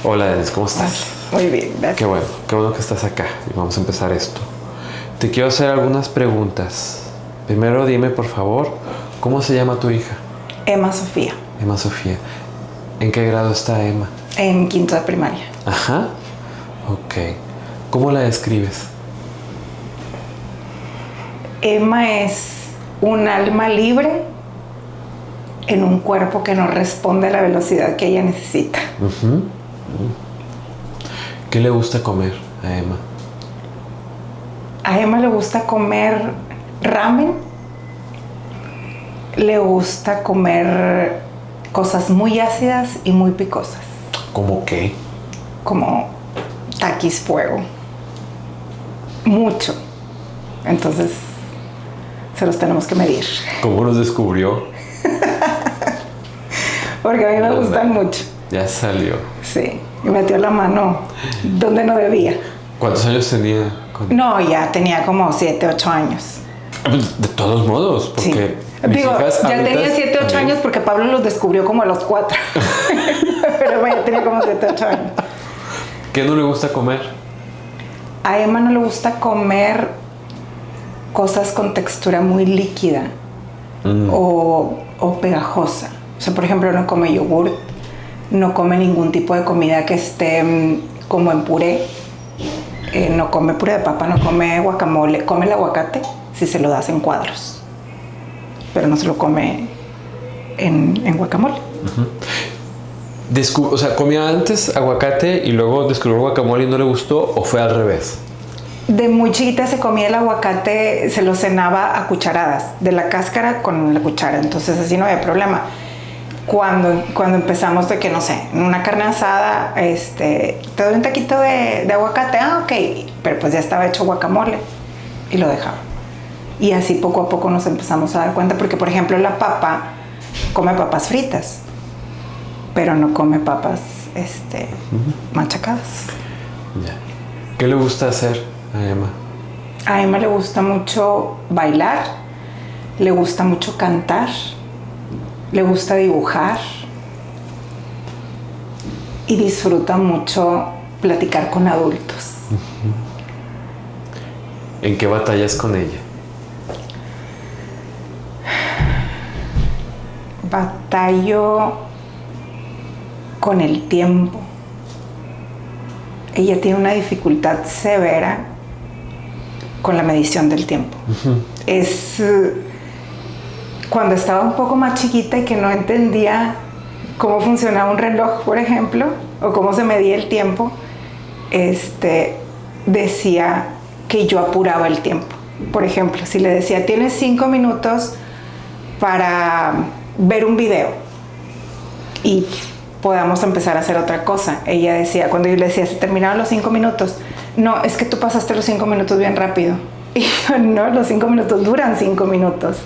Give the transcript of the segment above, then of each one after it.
Hola, Denise, ¿cómo estás? Muy bien, gracias. Qué bueno que estás acá y vamos a empezar esto. Te quiero hacer algunas preguntas. Primero dime, por favor, ¿cómo se llama tu hija? Emma Sofía, Emma Sofía. ¿En qué grado está Emma? en quinto de primaria. Ajá. Ok. ¿Cómo la describes? Emma es un alma libre en un cuerpo que no responde a la velocidad que ella necesita. ¿Qué le gusta comer a Emma? A Emma le gusta comer ramen, le gusta comer cosas muy ácidas y muy picosas, ¿Cómo qué? como taquis fuego. Mucho. Entonces, se los tenemos que medir. ¿Cómo los descubrió? Porque a mí me gustan mucho. Ya salió. Sí, y metió la mano donde no debía. ¿Cuántos años tenía? No, ya tenía como 7, 8 años. De todos modos, porque... Sí. Digo, ya tenía 7, 8 años porque Pablo los descubrió como a los 4. Pero bueno, ya tenía como 7, 8 años. ¿Qué no le gusta comer? A Emma no le gusta comer cosas con textura muy líquida o pegajosa. O sea, por ejemplo, no come yogurt, no come ningún tipo de comida que esté como en puré. No come puré de papa, no come guacamole. Come el aguacate si se lo das en cuadros, pero no se lo come en guacamole. O sea, ¿comía antes aguacate y luego descubrió el guacamole y no le gustó o fue al revés? De muy chiquita se comía el aguacate, se lo cenaba a cucharadas, de la cáscara con la cuchara, entonces así no había problema. Cuando empezamos de que, no sé, en una carne asada, te doy un taquito de aguacate, ok, pero pues ya estaba hecho guacamole y lo dejaba. Y así poco a poco nos empezamos a dar cuenta, porque por ejemplo la papa come papas fritas, pero no come papas machacadas. Ya. ¿Qué le gusta hacer a Emma? A Emma le gusta mucho bailar, le gusta mucho cantar, le gusta dibujar y disfruta mucho platicar con adultos. ¿En qué batallas con ella? Batallo con el tiempo. Ella tiene una dificultad severa con la medición del tiempo. Cuando estaba un poco más chiquita y que no entendía cómo funcionaba un reloj, por ejemplo, o cómo se medía el tiempo, decía que yo apuraba el tiempo. Por ejemplo, si le decía, tienes 5 minutos para ver un video y podamos empezar a hacer otra cosa. Ella decía, cuando yo le decía, se terminaron los 5 minutos, no, es que tú pasaste los 5 minutos bien rápido. Y yo, no, los 5 minutos duran 5 minutos.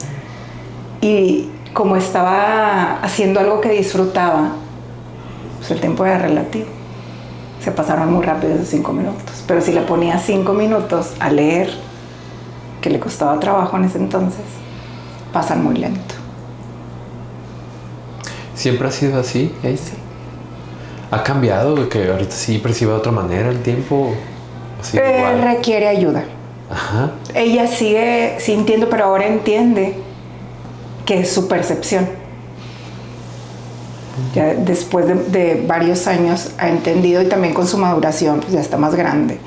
Y como estaba haciendo algo que disfrutaba, pues el tiempo era relativo. Se pasaron muy rápido esos 5 minutos. Pero si le ponía 5 minutos a leer, que le costaba trabajo en ese entonces, pasan muy lento. ¿Siempre ha sido así? Sí. ¿Ha cambiado? ¿Que ahorita sí percibe de otra manera el tiempo? ¿Así igual? Requiere ayuda. Ajá. Ella sigue sintiendo, pero ahora entiende que es su percepción. Ya después de varios años ha entendido, y también con su maduración, pues ya está más grande.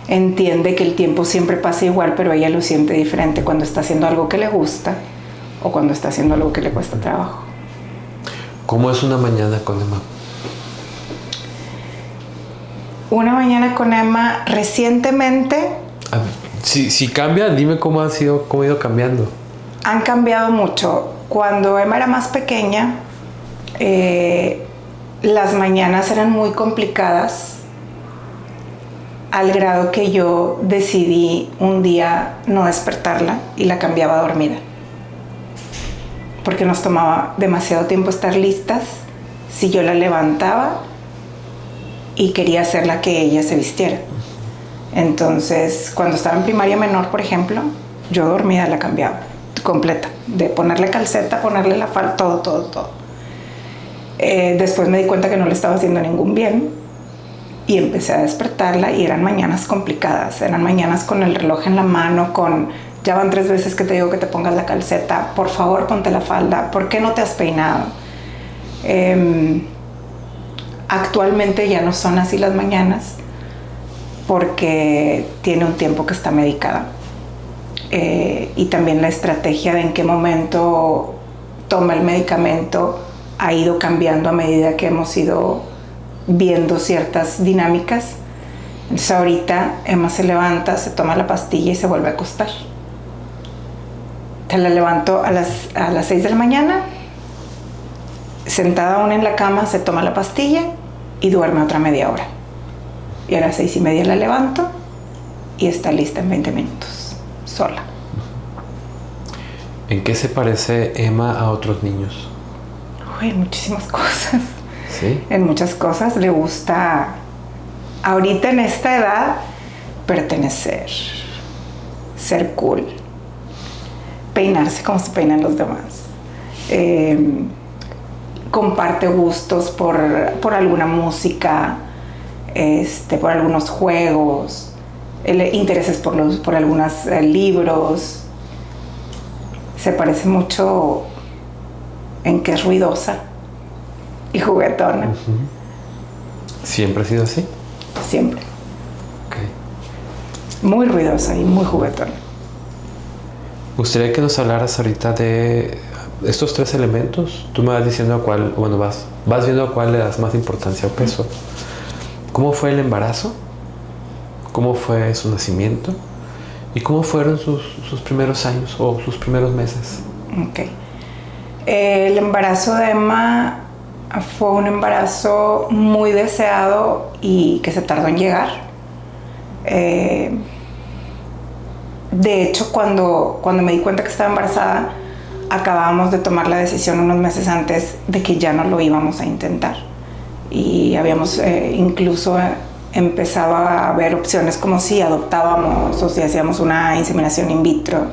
Entiende que el tiempo siempre pasa igual, pero ella lo siente diferente cuando está haciendo algo que le gusta o cuando está haciendo algo que le cuesta trabajo. ¿Cómo es una mañana con Emma? Una mañana con Emma recientemente. Si cambia, dime cómo ha ido cambiando. Han cambiado mucho. Cuando Emma era más pequeña, las mañanas eran muy complicadas, al grado que yo decidí un día no despertarla y la cambiaba dormida. Porque nos tomaba demasiado tiempo estar listas si yo la levantaba y quería hacerla que ella se vistiera. Entonces, cuando estaba en primaria menor, por ejemplo, yo dormida la cambiaba completa, de ponerle calceta, ponerle la falda, todo. Después me di cuenta que no le estaba haciendo ningún bien Y empecé a despertarla y eran mañanas complicadas, eran mañanas con el reloj en la mano, ya van 3 veces que te digo que te pongas la calceta, por favor ponte la falda, ¿por qué no te has peinado? Actualmente ya no son así las mañanas porque tiene un tiempo que está medicada. Y también la estrategia de en qué momento toma el medicamento ha ido cambiando a medida que hemos ido viendo ciertas dinámicas. Entonces ahorita Emma se levanta, se toma la pastilla y se vuelve a acostar. Te la levanto a las 6 de la mañana, sentada aún en la cama, se toma la pastilla y duerme otra media hora. Y a las 6:30 la levanto y está lista en 20 minutos, sola. ¿En qué se parece Emma a otros niños? Uy, muchísimas cosas. ¿Sí? En muchas cosas le gusta, ahorita en esta edad, pertenecer, ser cool, peinarse como se peinan los demás. Comparte gustos por alguna música, por algunos juegos, intereses por algunos libros. Se parece mucho en que es ruidosa y juguetona. ¿Siempre ha sido así? Siempre. Okay. Muy ruidosa y muy juguetona. Me gustaría que nos hablaras ahorita de estos 3 elementos. Tú me vas diciendo a cuál, bueno, vas viendo a cuál le das más importancia o peso. ¿Cómo fue el embarazo? ¿Cómo fue su nacimiento? ¿Y cómo fueron sus primeros años o sus primeros meses? Ok. El embarazo de Emma fue un embarazo muy deseado y que se tardó en llegar. De hecho, cuando me di cuenta que estaba embarazada, acabábamos de tomar la decisión unos meses antes de que ya no lo íbamos a intentar. Y habíamos incluso empezado a ver opciones como si adoptábamos o si hacíamos una inseminación in vitro.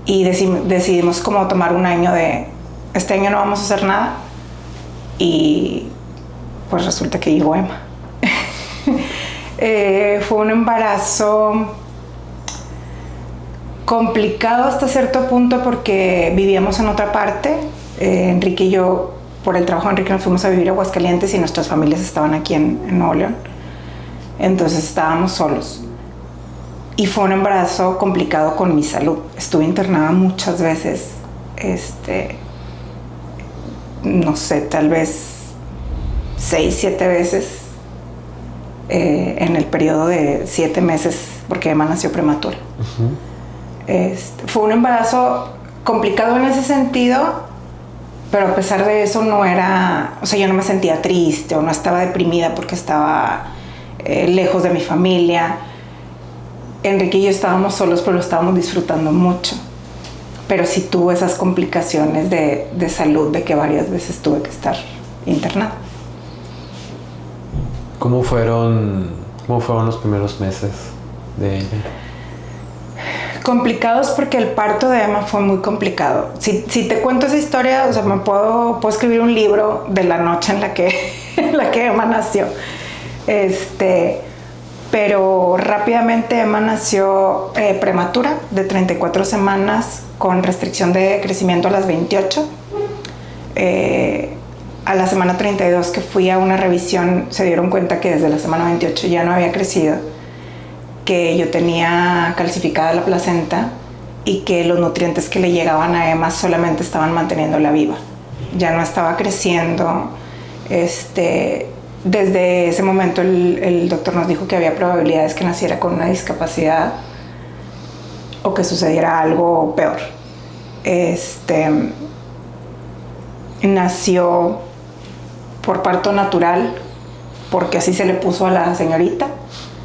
Y decidimos como tomar un año de, este año no vamos a hacer nada. Y pues resulta que llegó Emma. Fue un embarazo complicado hasta cierto punto porque vivíamos en otra parte. Enrique y yo, por el trabajo de Enrique, nos fuimos a vivir a Aguascalientes y nuestras familias estaban aquí en Nuevo León. Entonces estábamos solos. Y fue un embarazo complicado con mi salud. Estuve internada muchas veces. No sé, tal vez 6, 7 veces en el periodo de 7 meses, porque Emma nació prematura. Fue un embarazo complicado en ese sentido, pero a pesar de eso no era, o sea, yo no me sentía triste o no estaba deprimida porque estaba lejos de mi familia. Enrique y yo estábamos solos, pero lo estábamos disfrutando mucho. Pero sí tuve esas complicaciones de salud, de que varias veces tuve que estar internada. ¿Cómo fueron los primeros meses de ella? Complicados porque el parto de Emma fue muy complicado. Si te cuento esa historia, o sea, puedo escribir un libro de la noche en la que Emma nació. Pero rápidamente Emma nació prematura, de 34 semanas, con restricción de crecimiento a las 28. A la semana 32 que fui a una revisión, se dieron cuenta que desde la semana 28 ya no había crecido, que yo tenía calcificada la placenta y que los nutrientes que le llegaban a Emma solamente estaban manteniéndola viva. Ya no estaba creciendo. Desde ese momento el doctor nos dijo que había probabilidades que naciera con una discapacidad o que sucediera algo peor. Nació por parto natural, porque así se le puso a la señorita.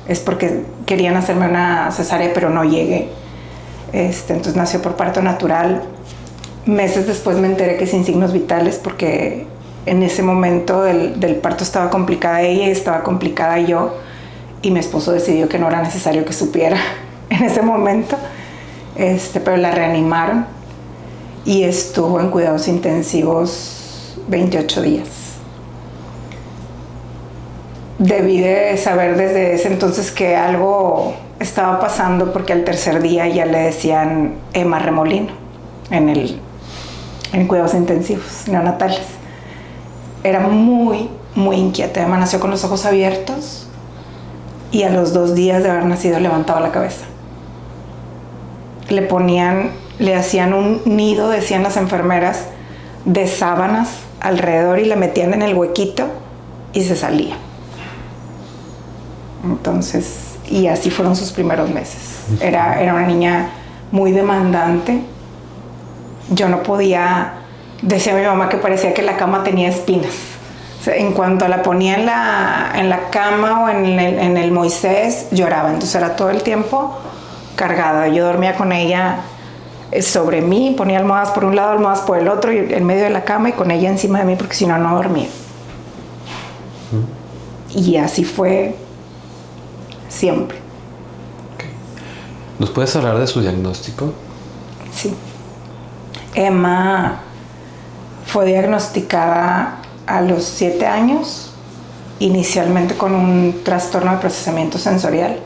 Es porque querían hacerme una cesárea, pero no llegué. Entonces nació por parto natural. Meses después me enteré que sin signos vitales, porque en ese momento del parto estaba complicada ella y estaba complicada yo, y mi esposo decidió que no era necesario que supiera en ese momento, pero la reanimaron y estuvo en cuidados intensivos 28 días. debí de saber desde ese entonces que algo estaba pasando, porque al tercer día ya le decían Emma Remolino en cuidados intensivos neonatales. Era muy, muy inquieta. Emma nació con los ojos abiertos y a los 2 días de haber nacido levantaba la cabeza. Le hacían un nido, decían las enfermeras, de sábanas alrededor y la metían en el huequito y se salía. Entonces, y así fueron sus primeros meses. Era una niña muy demandante. Yo no podía, decía mi mamá que parecía que la cama tenía espinas. O sea, en cuanto la ponía en la cama o en el Moisés, lloraba. Entonces era todo el tiempo cargada. Yo dormía con ella sobre mí, ponía almohadas por un lado, almohadas por el otro, y en medio de la cama, y con ella encima de mí, porque si no, no dormía. Y así fue siempre. Okay. ¿Nos puedes hablar de su diagnóstico? Sí. Emma fue diagnosticada a los 7 años, inicialmente con un trastorno de procesamiento sensorial,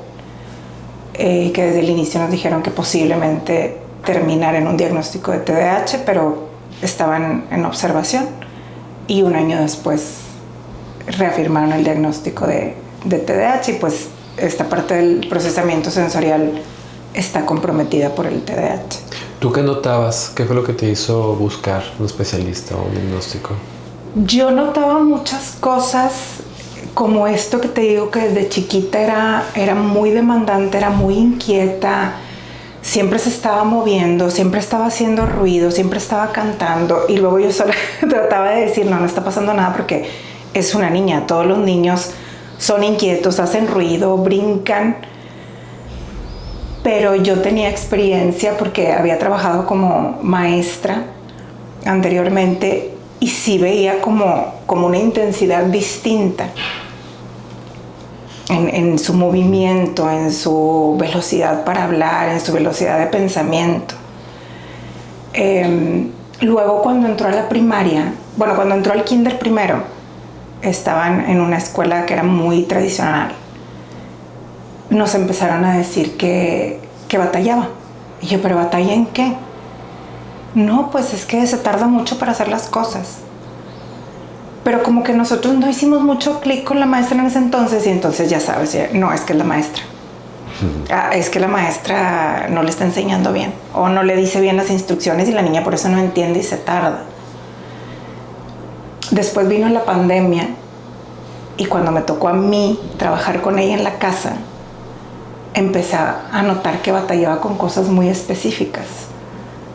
que desde el inicio nos dijeron que posiblemente terminar en un diagnóstico de TDAH, pero estaban en observación, y 1 año después reafirmaron el diagnóstico de TDAH, y pues esta parte del procesamiento sensorial está comprometida por el TDAH. ¿Tú qué notabas? ¿Qué fue lo que te hizo buscar un especialista o un diagnóstico? Yo notaba muchas cosas, como esto que te digo, que desde chiquita era muy demandante, era muy inquieta, siempre se estaba moviendo, siempre estaba haciendo ruido, siempre estaba cantando, y luego yo solo trataba de decir, no está pasando nada, porque es una niña. Todos los niños son inquietos, hacen ruido, brincan. Pero yo tenía experiencia porque había trabajado como maestra anteriormente, y sí veía como una intensidad distinta en su movimiento, en su velocidad para hablar, en su velocidad de pensamiento. Luego, cuando entró a la primaria, cuando entró al kinder primero, estaban en una escuela que era muy tradicional. Nos empezaron a decir que batallaba. Y yo, ¿pero batalla en qué? No, pues es que se tarda mucho para hacer las cosas. Pero como que nosotros no hicimos mucho clic con la maestra en ese entonces, y entonces ya sabes, no, es que es la maestra. Es que la maestra no le está enseñando bien, o no le dice bien las instrucciones, y la niña por eso no entiende y se tarda. Después vino la pandemia, y cuando me tocó a mí trabajar con ella en la casa, empecé a notar que batallaba con cosas muy específicas.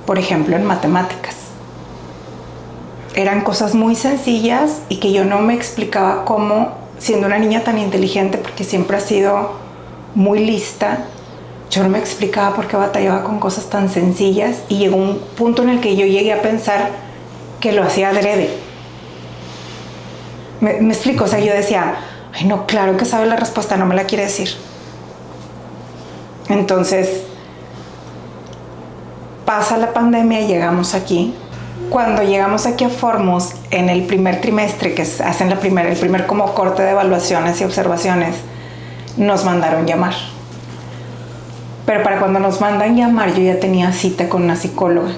Por ejemplo, en matemáticas. Eran cosas muy sencillas y que yo no me explicaba cómo, siendo una niña tan inteligente, porque siempre ha sido muy lista, yo no me explicaba por qué batallaba con cosas tan sencillas, y llegó un punto en el que yo llegué a pensar que lo hacía adrede. ¿Me explico? O sea, yo decía, ay no, claro que sabe la respuesta, no me la quiere decir. Entonces, pasa la pandemia y llegamos aquí. Cuando llegamos aquí a Formos, en el primer trimestre, que hacen el primer como corte de evaluaciones y observaciones, nos mandaron llamar. Pero para cuando nos mandan llamar, yo ya tenía cita con una psicóloga.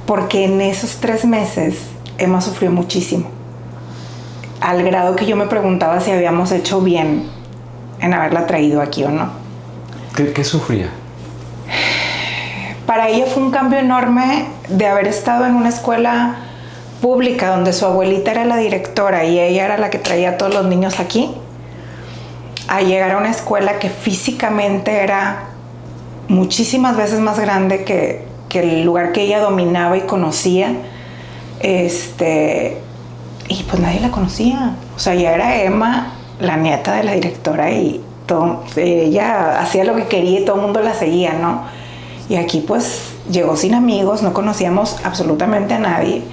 Porque en esos 3 meses, Emma sufrió muchísimo. Al grado que yo me preguntaba si habíamos hecho bien en haberla traído aquí o no. ¿Qué sufría? Para ella fue un cambio enorme de haber estado en una escuela pública donde su abuelita era la directora y ella era la que traía a todos los niños aquí, a llegar a una escuela que físicamente era muchísimas veces más grande que el lugar que ella dominaba y conocía. Y pues nadie la conocía. O sea, ya era Emma, la nieta de la directora, y ella hacía lo que quería y todo el mundo la seguía, ¿no? Y aquí pues llegó sin amigos, no conocíamos absolutamente a nadie,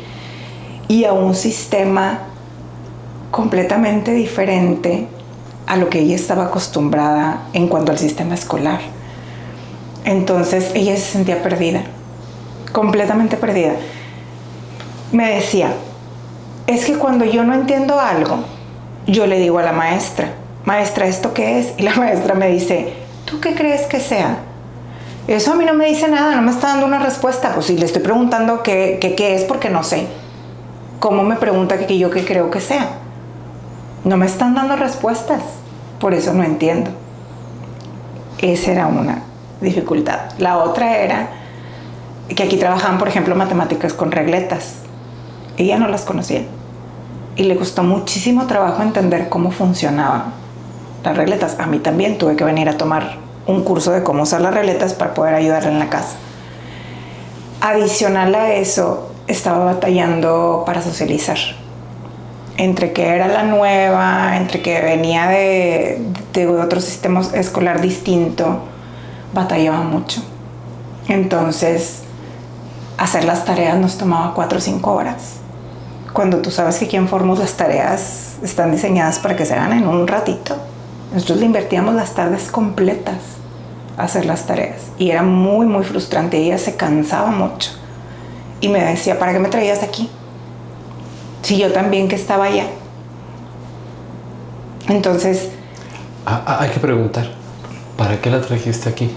y a un sistema completamente diferente a lo que ella estaba acostumbrada en cuanto al sistema escolar. Entonces ella se sentía perdida, completamente perdida. Me decía, es que cuando yo no entiendo algo, yo le digo a la maestra, maestra, ¿esto qué es? Y la maestra me dice, ¿tú qué crees que sea? Eso a mí no me dice nada, no me está dando una respuesta. Pues si le estoy preguntando qué es porque no sé. ¿Cómo me pregunta que yo qué creo que sea? No me están dando respuestas, por eso no entiendo. Esa era una dificultad. La otra era que aquí trabajaban, por ejemplo, matemáticas con regletas. Ella no las conocía. Y le costó muchísimo trabajo entender cómo funcionaban las regletas. A mí también tuve que venir a tomar un curso de cómo usar las regletas para poder ayudarla en la casa. Adicional a eso, estaba batallando para socializar. Entre que era la nueva, entre que venía de otro sistema escolar distinto, batallaba mucho. Entonces, hacer las tareas nos tomaba 4 o 5 horas. Cuando tú sabes que aquí en Formus las tareas están diseñadas para que se hagan en un ratito. Nosotros le invertíamos las tardes completas a hacer las tareas. Y era muy, muy frustrante. Ella se cansaba mucho. Y me decía, ¿para qué me traías aquí? Si yo también que estaba allá. Entonces... hay que preguntar, ¿para qué la trajiste aquí?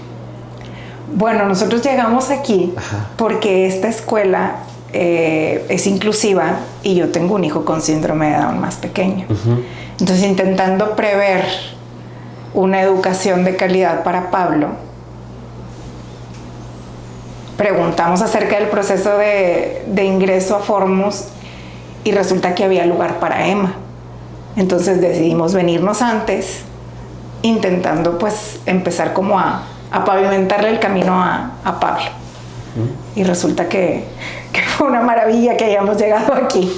Bueno, nosotros llegamos aquí porque esta escuela es inclusiva y yo tengo un hijo con síndrome de Down más pequeño. Entonces, intentando prever una educación de calidad para Pablo, preguntamos acerca del proceso de ingreso a Formus y resulta que había lugar para Emma. Entonces decidimos venirnos antes, intentando pues empezar como a pavimentarle el camino a Pablo. Y resulta que fue una maravilla que hayamos llegado aquí.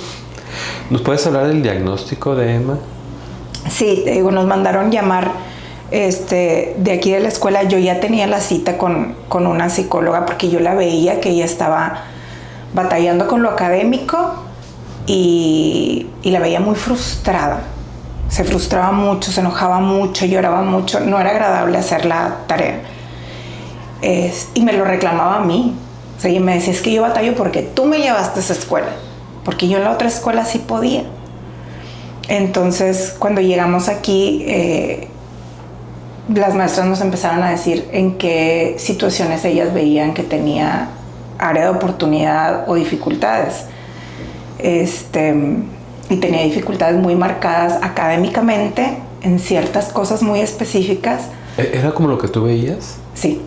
¿Nos puedes hablar del diagnóstico de Emma? Sí, te digo, nos mandaron llamar de aquí de la escuela. Yo ya tenía la cita con una psicóloga porque yo la veía que ella estaba batallando con lo académico y la veía muy frustrada. Se frustraba mucho, se enojaba mucho, lloraba mucho. No era agradable hacer la tarea. Y me lo reclamaba a mí. O sea, ella me decía, es que yo batallo porque tú me llevaste a esa escuela. Porque yo en la otra escuela sí podía. Entonces, cuando llegamos aquí, las maestras nos empezaron a decir en qué situaciones ellas veían que tenía área de oportunidad o dificultades. Y tenía dificultades muy marcadas académicamente en ciertas cosas muy específicas. ¿Era como lo que tú veías? Sí.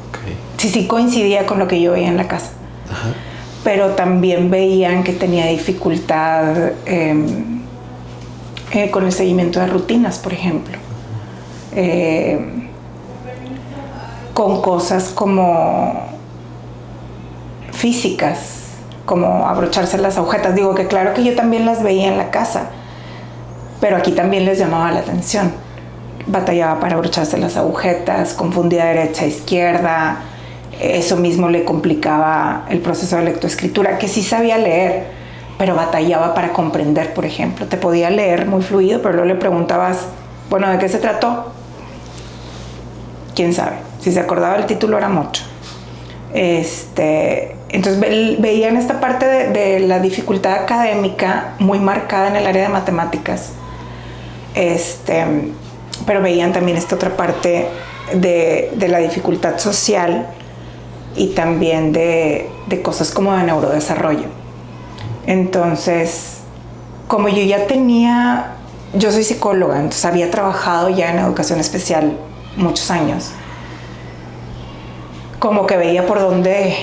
Okay. Sí coincidía con lo que yo veía en la casa. Ajá. Pero también veían que tenía dificultad con el seguimiento de rutinas, por ejemplo. Con cosas como físicas, como abrocharse las agujetas. Digo que claro que yo también las veía en la casa, pero aquí también les llamaba la atención. Batallaba para abrocharse las agujetas, confundía derecha e izquierda. Eso mismo le complicaba el proceso de lectoescritura, que sí sabía leer, pero batallaba para comprender, por ejemplo. Te podía leer muy fluido, pero luego le preguntabas, bueno, ¿de qué se trató? ¿Quién sabe? Si se acordaba del título era mucho. Entonces veían esta parte de la dificultad académica muy marcada en el área de matemáticas. Pero veían también esta otra parte de la dificultad social y también de cosas como de neurodesarrollo. Entonces, como yo soy psicóloga, entonces había trabajado ya en educación especial muchos años, como que veía por dónde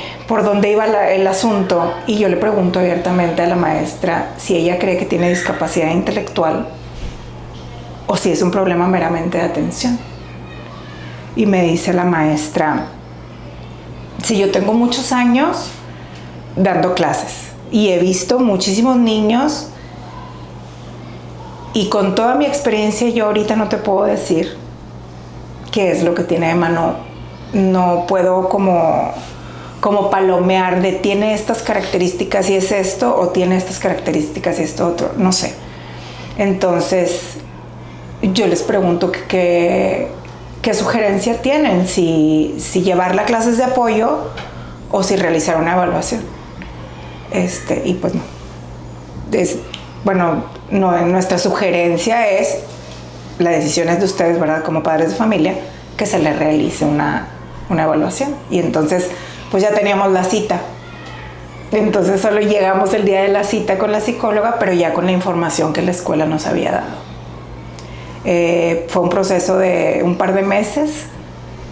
iba el asunto, y yo le pregunto abiertamente a la maestra si ella cree que tiene discapacidad intelectual o si es un problema meramente de atención. Y me dice la maestra, si yo tengo muchos años dando clases y he visto muchísimos niños, y con toda mi experiencia yo ahorita no te puedo decir qué es lo que tiene Emma. No puedo como palomear de tiene estas características y es esto, o tiene estas características y esto otro, no sé. Entonces yo les pregunto qué sugerencia tienen, si llevarla a clases de apoyo o si realizar una evaluación. Y pues no. bueno, no, nuestra sugerencia es, la decisión es de ustedes, ¿verdad? Como padres de familia, que se les realice una evaluación. Y entonces, pues ya teníamos la cita. Entonces solo llegamos el día de la cita con la psicóloga, pero ya con la información que la escuela nos había dado. Fue un proceso de un par de meses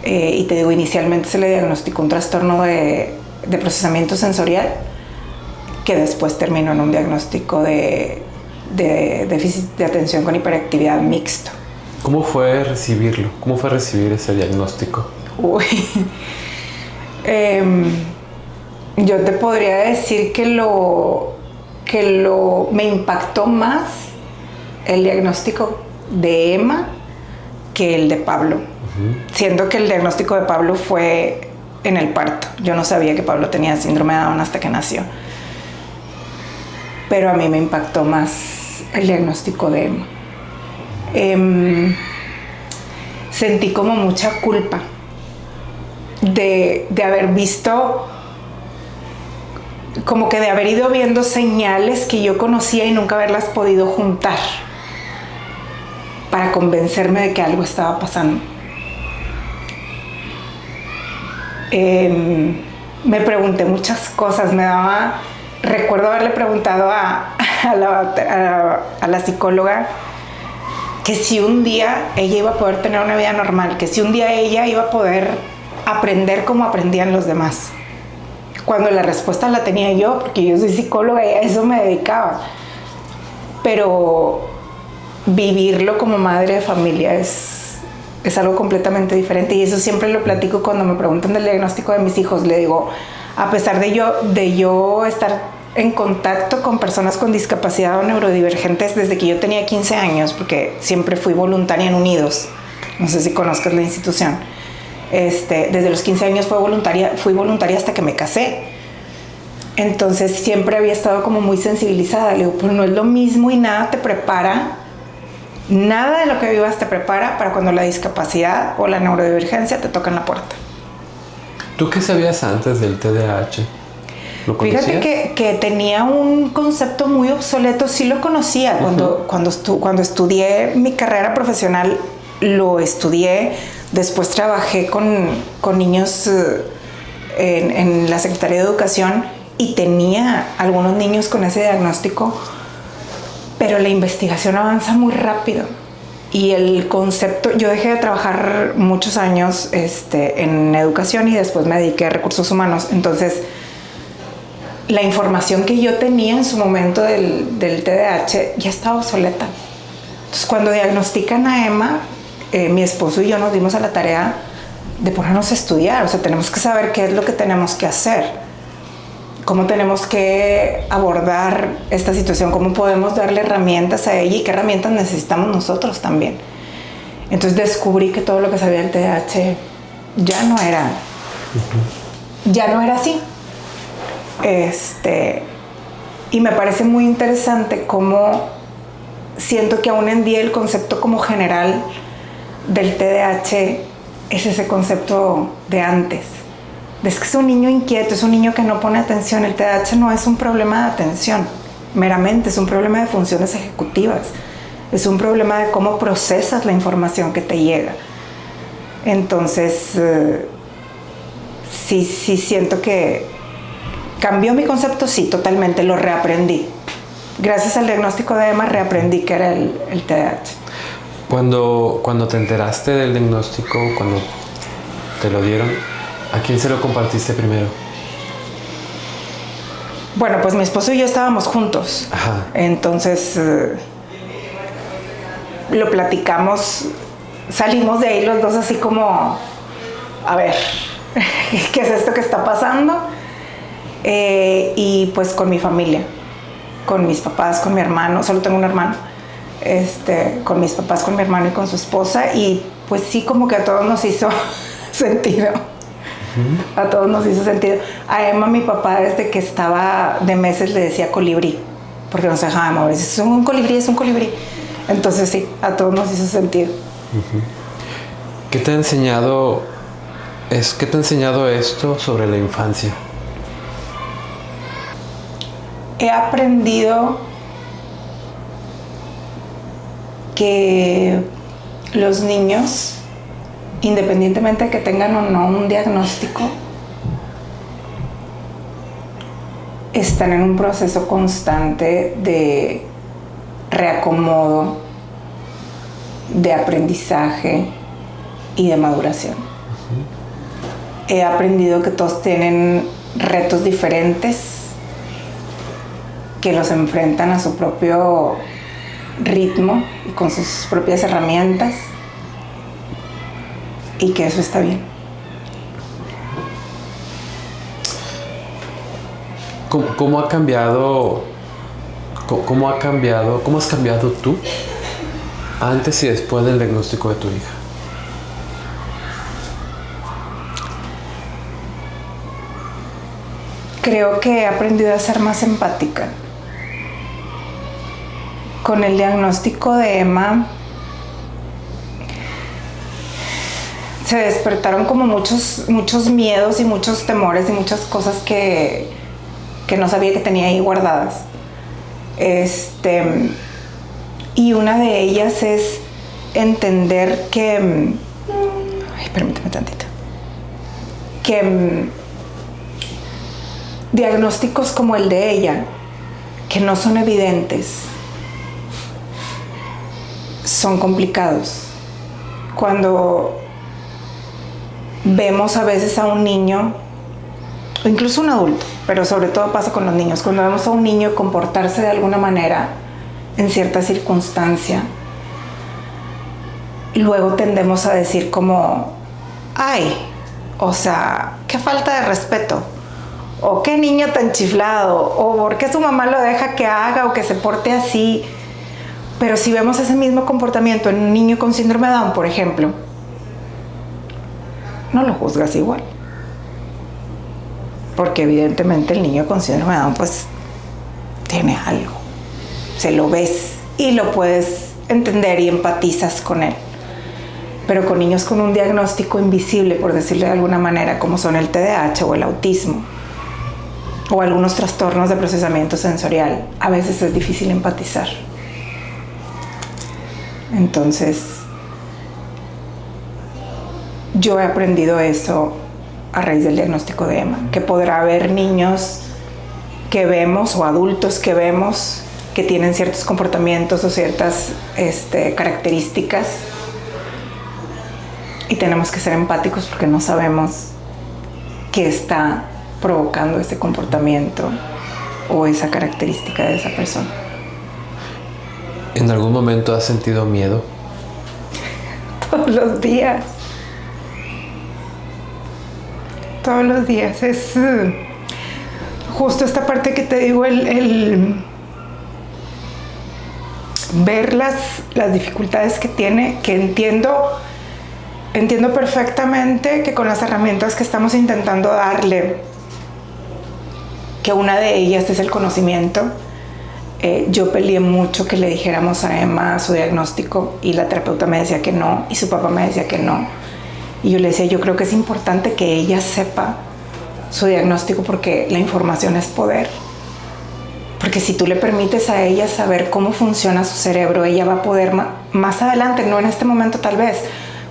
y te digo, inicialmente se le diagnosticó un trastorno de procesamiento sensorial que después terminó en un diagnóstico de déficit de atención con hiperactividad mixto. ¿Cómo fue recibirlo? ¿Cómo fue recibir ese diagnóstico? Uy, yo te podría decir que me impactó más el diagnóstico de Emma que el de Pablo. Siendo que el diagnóstico de Pablo fue en el parto. Yo no sabía que Pablo tenía síndrome de Down hasta que nació. Pero a mí me impactó más el diagnóstico de Emma. Sentí como mucha culpa de haber visto, como que de haber ido viendo señales que yo conocía y nunca haberlas podido juntar para convencerme de que algo estaba pasando. Me pregunté muchas cosas. Recuerdo haberle preguntado a la psicóloga que si un día ella iba a poder tener una vida normal, que si un día ella iba a poder aprender como aprendían los demás. Cuando la respuesta la tenía yo, porque yo soy psicóloga y a eso me dedicaba. Pero vivirlo como madre de familia es algo completamente diferente, y eso siempre lo platico cuando me preguntan del diagnóstico de mis hijos. Le digo, a pesar de yo estar en contacto con personas con discapacidad o neurodivergentes desde que yo tenía 15 años, porque siempre fui voluntaria en Unidos, no sé si conozcas la institución. Desde los 15 años fui voluntaria hasta que me casé. Entonces siempre había estado como muy sensibilizada. Le digo, pero no es lo mismo y nada te prepara, nada de lo que vivas te prepara para cuando la discapacidad o la neurodivergencia te tocan la puerta. ¿Tú qué sabías antes del TDAH? ¿Lo conocías? Fíjate que tenía un concepto muy obsoleto. Sí lo conocía. Cuando estudié mi carrera profesional, lo estudié. Después trabajé con niños en la Secretaría de Educación y tenía algunos niños con ese diagnóstico, pero la investigación avanza muy rápido. Y el concepto, yo dejé de trabajar muchos años en educación y después me dediqué a recursos humanos. Entonces, la información que yo tenía en su momento del TDAH ya estaba obsoleta. Entonces, cuando diagnostican a Emma, mi esposo y yo nos dimos a la tarea de ponernos a estudiar. O sea, tenemos que saber qué es lo que tenemos que hacer, cómo tenemos que abordar esta situación, cómo podemos darle herramientas a ella y qué herramientas necesitamos nosotros también. Entonces descubrí que todo lo que sabía del TDAH ya no era así. Y me parece muy interesante cómo siento que aún en día el concepto como general del TDAH es ese concepto de antes. Es que es un niño inquieto, es un niño que no pone atención. El TDAH no es un problema de atención, meramente es un problema de funciones ejecutivas. Es un problema de cómo procesas la información que te llega. Entonces, sí siento que cambió mi concepto, sí, totalmente, lo reaprendí. Gracias al diagnóstico de Emma reaprendí que era el TDAH. Cuando te enteraste del diagnóstico, cuando te lo dieron, ¿a quién se lo compartiste primero? Bueno, pues mi esposo y yo estábamos juntos. Ajá. Entonces, lo platicamos, salimos de ahí los dos así como, a ver, ¿qué es esto que está pasando? Y pues con mi familia, con mis papás, con mi hermano, solo tengo un hermano, con mis papás, con mi hermano y con su esposa, y pues sí, como que a todos nos hizo sentido. A todos nos hizo sentido. A Emma, mi papá, desde que estaba de meses le decía colibrí, porque no se dejaba de mover. Es un colibrí, es un colibrí. Entonces sí, a todos nos hizo sentido. ¿Qué te ha enseñado esto sobre la infancia? He aprendido que los niños, independientemente de que tengan o no un diagnóstico, están en un proceso constante de reacomodo, de aprendizaje y de maduración. He aprendido que todos tienen retos diferentes que los enfrentan a su propio ritmo y con sus propias herramientas, y que eso está bien. ¿Cómo ha cambiado? ¿Cómo has cambiado tú antes y después del diagnóstico de tu hija? Creo que he aprendido a ser más empática. Con el diagnóstico de Emma se despertaron como muchos miedos y muchos temores y muchas cosas que no sabía que tenía ahí guardadas. Y una de ellas es entender que... Ay, permíteme tantito. Que diagnósticos como el de ella, que no son evidentes, son complicados. Cuando vemos a veces a un niño, o incluso un adulto, pero sobre todo pasa con los niños, cuando vemos a un niño comportarse de alguna manera en cierta circunstancia, luego tendemos a decir como, ay, o sea, qué falta de respeto, o qué niño tan chiflado, o por qué su mamá lo deja que haga o que se porte así. Pero si vemos ese mismo comportamiento en un niño con síndrome de Down, por ejemplo, no lo juzgas igual. Porque evidentemente el niño con síndrome de Down pues tiene algo. Se lo ves y lo puedes entender y empatizas con él. Pero con niños con un diagnóstico invisible, por decirle de alguna manera, como son el TDAH o el autismo, o algunos trastornos de procesamiento sensorial, a veces es difícil empatizar. Entonces, yo he aprendido eso a raíz del diagnóstico de Emma, que podrá haber niños que vemos o adultos que vemos que tienen ciertos comportamientos o ciertas características, y tenemos que ser empáticos porque no sabemos qué está provocando ese comportamiento o esa característica de esa persona. ¿En algún momento has sentido miedo? Todos los días. Todos los días. Es justo esta parte que te digo, el ver las dificultades que tiene, que entiendo perfectamente que con las herramientas que estamos intentando darle, que una de ellas es el conocimiento. Yo peleé mucho que le dijéramos a Emma su diagnóstico, y la terapeuta me decía que no, y su papá me decía que no. Y yo le decía, yo creo que es importante que ella sepa su diagnóstico porque la información es poder. Porque si tú le permites a ella saber cómo funciona su cerebro, ella va a poder más adelante, no en este momento tal vez,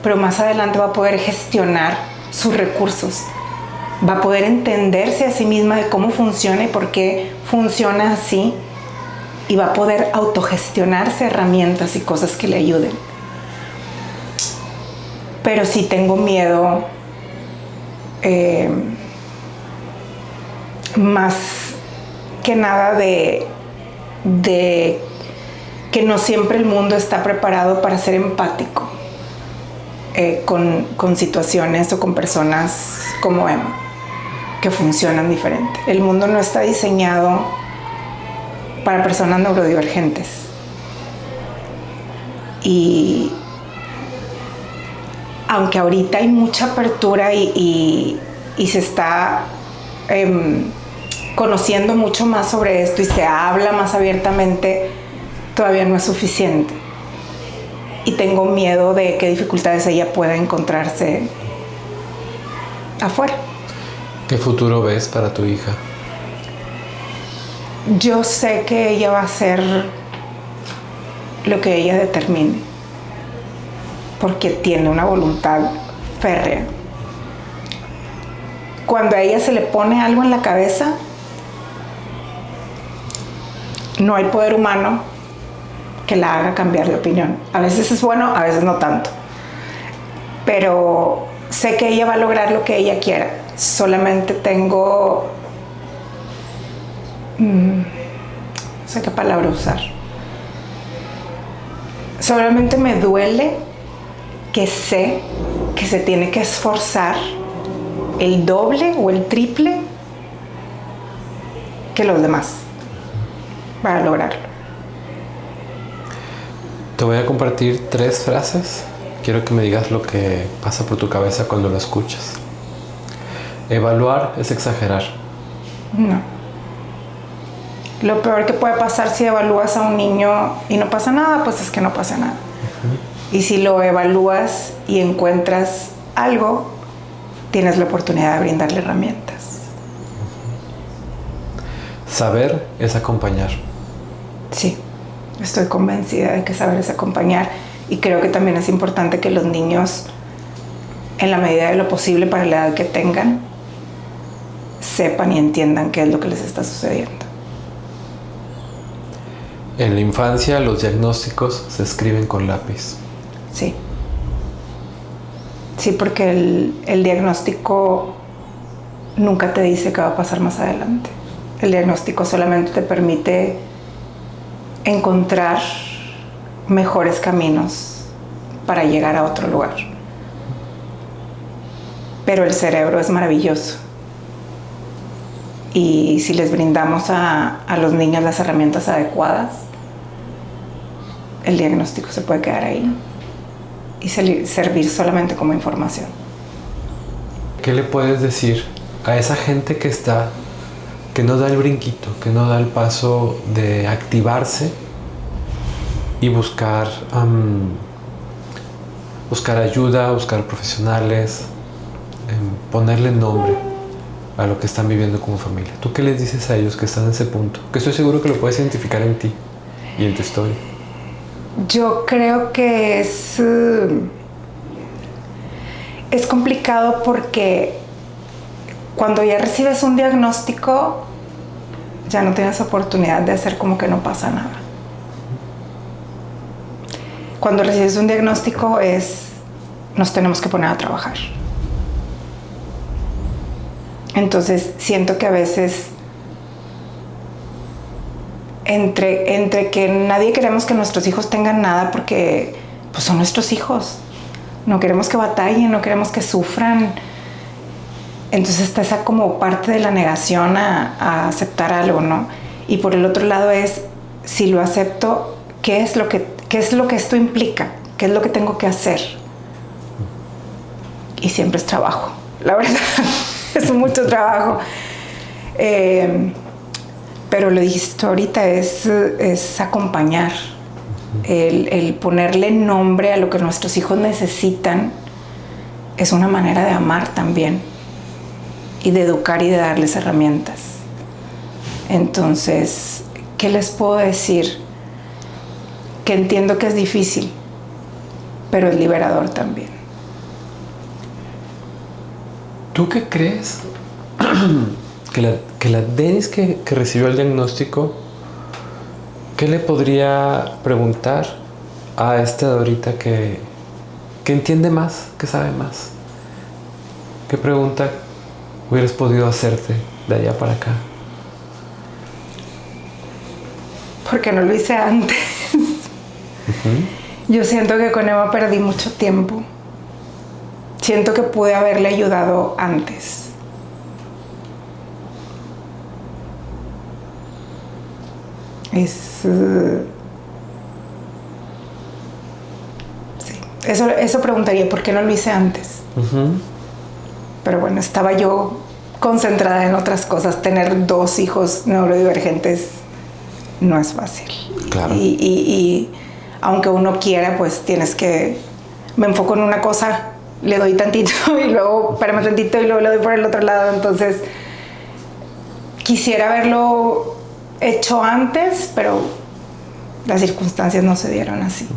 pero más adelante va a poder gestionar sus recursos. Va a poder entenderse a sí misma de cómo funciona y por qué funciona así, y va a poder autogestionarse herramientas y cosas que le ayuden. Pero sí tengo miedo, más que nada de que no siempre el mundo está preparado para ser empático con situaciones o con personas como Emma, que funcionan diferente. El mundo no está diseñado para personas neurodivergentes. Y aunque ahorita hay mucha apertura y se está conociendo mucho más sobre esto y se habla más abiertamente, todavía no es suficiente. Y tengo miedo de qué dificultades ella pueda encontrarse afuera. ¿Qué futuro ves para tu hija? Yo sé que ella va a ser lo que ella determine, porque tiene una voluntad férrea. Cuando a ella se le pone algo en la cabeza, no hay poder humano que la haga cambiar de opinión. A veces es bueno, a veces no tanto. Pero sé que ella va a lograr lo que ella quiera. Solamente tengo... no sé qué palabra usar. Solamente me duele que sé que se tiene que esforzar el doble o el triple que los demás para lograrlo. Te voy a compartir 3 frases. Quiero que me digas lo que pasa por tu cabeza cuando lo escuchas. Evaluar es exagerar. No. Lo peor que puede pasar si evalúas a un niño y no pasa nada, pues es que no pasa nada. Y si lo evalúas y encuentras algo, tienes la oportunidad de brindarle herramientas. Saber es acompañar. Sí, estoy convencida de que saber es acompañar, y creo que también es importante que los niños, en la medida de lo posible para la edad que tengan, sepan y entiendan qué es lo que les está sucediendo. En la infancia los diagnósticos se escriben con lápiz. Sí. Sí, porque el diagnóstico nunca te dice qué va a pasar más adelante. El diagnóstico solamente te permite encontrar mejores caminos para llegar a otro lugar. Pero el cerebro es maravilloso. Y si les brindamos a los niños las herramientas adecuadas, el diagnóstico se puede quedar ahí y servir solamente como información. ¿Qué le puedes decir a esa gente que no da el brinquito, que no da el paso de activarse y buscar ayuda, buscar profesionales, ponerle nombre a lo que están viviendo como familia? ¿Tú qué les dices a ellos que están en ese punto? Que estoy seguro que lo puedes identificar en ti y en tu historia. Yo creo que es complicado porque cuando ya recibes un diagnóstico, ya no tienes oportunidad de hacer como que no pasa nada. Cuando recibes un diagnóstico nos tenemos que poner a trabajar. Entonces siento que a veces entre que nadie queremos que nuestros hijos tengan nada porque pues son nuestros hijos, no queremos que batallen, no queremos que sufran, entonces está esa como parte de la negación a aceptar algo, ¿no? Y por el otro lado si lo acepto, ¿qué es lo que esto implica? ¿Qué es lo que tengo que hacer? Y siempre es trabajo, la verdad. Es mucho trabajo. Pero lo dijiste ahorita, es acompañar. El ponerle nombre a lo que nuestros hijos necesitan es una manera de amar también. Y de educar y de darles herramientas. Entonces, ¿qué les puedo decir? Que entiendo que es difícil, pero es liberador también. ¿Tú qué crees que la Denis que recibió el diagnóstico, qué le podría preguntar a esta ahorita que entiende más, que sabe más? ¿Qué pregunta hubieras podido hacerte de allá para acá? Porque no lo hice antes. Yo siento que con Emma perdí mucho tiempo. Siento que pude haberle ayudado antes. Sí. Eso preguntaría, ¿por qué no lo hice antes? Pero bueno, estaba yo concentrada en otras cosas. Tener 2 hijos neurodivergentes no es fácil. Claro. Y aunque uno quiera, pues me enfoco en una cosa, le doy tantito y luego espérame tantito y luego le doy por el otro lado. Entonces quisiera haberlo hecho antes, pero las circunstancias no se dieron así.